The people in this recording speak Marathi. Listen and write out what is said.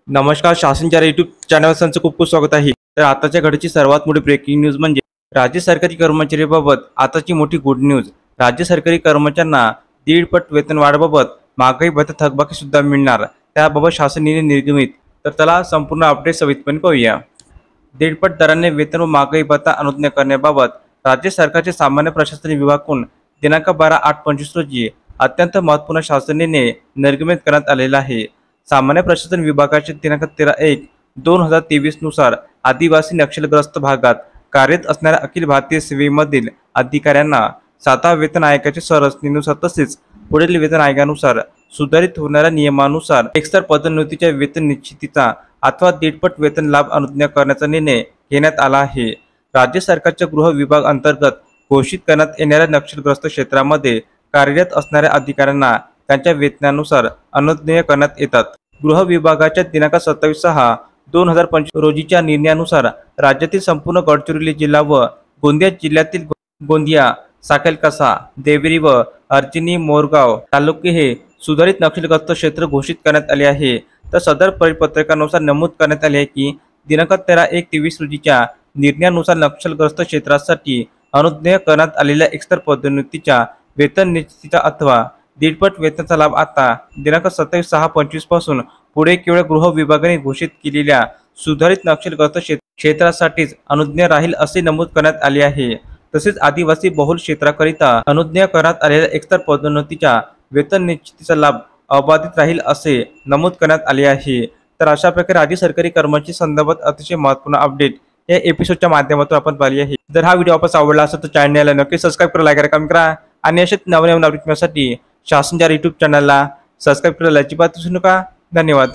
नमस्कार. शासनच्या यूट्यूब चॅनलवर तुमचं खूप खूप स्वागत आहे. तर आताच्या घडीची सर्वात मोठी ब्रेकिंग न्यूज म्हणजे राज्य सरकारी कर्मचाऱ्यांबाबत आताची मोठी गुड न्यूज. राज्य सरकारी कर्मचाऱ्यांना 1.5 पट वेतन वाढीबाबत महागाई भत्ता थकबाकी सुद्धा मिळणार, त्याबाबत शासन निर्णय निर्गमित. तर चला संपूर्ण अपडेट सविस्तरपणे पाहूया. 1.5 पट दराने वेतन व महागाई भत्ता अनुज्ञा करण्याबाबत राज्य सरकारचे सामान्य प्रशासन विभागाकडून दिनांक 12/8/25 रोजी अत्यंत महत्त्वपूर्ण शासन निर्णय निर्गमित करण्यात आलेला आहे. सामान्य प्रशासन विभागाचे दिनांक 13/1/2023 नुसार आदिवासी नक्षलग्रस्त भागात कार्यरत असणाऱ्या अखिल भारतीय सेवेमधील अधिकाऱ्यांना 7व्या वेतन आयोगाच्या संरचनेनुसार तसेच पुढील वेतन आयोगानुसार सुधारित होणाऱ्या नियमानुसार एकस्तर पदोन्नतीच्या वेतन निश्चितीचा अथवा 1.5 पट वेतन लाभ अनुज्ञा करण्याचा निर्णय घेण्यात आला आहे. राज्य सरकारच्या गृह विभाग अंतर्गत घोषित करण्यात येणाऱ्या नक्षलग्रस्त क्षेत्रामध्ये कार्यरत असणाऱ्या अधिकाऱ्यांना त्यांच्या वेतनानुसार अनुज्ञेय करण्यात येतात. गृह विभागाच्या दिनांक 27/6/2025 रोजीच्या निर्णयानुसार राज्यातील संपूर्ण गडचिरोली जिल्हा व गोंदिया जिल्ह्यातील गोंदिया, साखेलकसा, देवरी व अर्जुनी मोरगाव तालुके हे सुधारित नक्षलग्रस्त क्षेत्र घोषित करण्यात आले आहे. तर सदर परिपत्रकानुसार नमूद करण्यात आले आहे की दिनांक 13/1/23 रोजीच्या निर्णयानुसार नक्षलग्रस्त क्षेत्रासाठी अनुज्ञेय करण्यात आलेल्या एकस्तर पदोन्नतीच्या वेतन निश्चितीचा अथवा 1.5 पट वेतनाचा लाभ आता दिनांक 27/6/25 पासून पुढे केवळ गृह विभागाने घोषित केलेल्या सुधारित नक्षलग्रस्त क्षेत्रासाठीच अनुज्ञेय राहील असे नमूद करण्यात आले आहे. तसेच आदिवासी बहुल क्षेत्राकरिता अनुज्ञेय करण्यात आलेल्या एकस्तर पदोन्नतीच्या वेतन निश्चितीचा लाभ अबाधित राहील असे नमूद करण्यात आले आहे. तर अशा प्रकारे राज्य सरकारी कर्मचारी संदर्भात अतिशय महत्त्वपूर्ण अपडेट या एपिसोडच्या माध्यमातून आपण पाहिली आहे. जर हा व्हिडिओ आपल्याला आवडला असेल तर चॅनलला नक्की सबस्क्राईब करा, लाईक करा, कमेंट करा आणि अशाच नवनवीन अपडेट मिळण्यासाठी शासनच्या यूट्यूब चॅनलला सबस्क्राईब करायला अजिबात विसरू नका. धन्यवाद.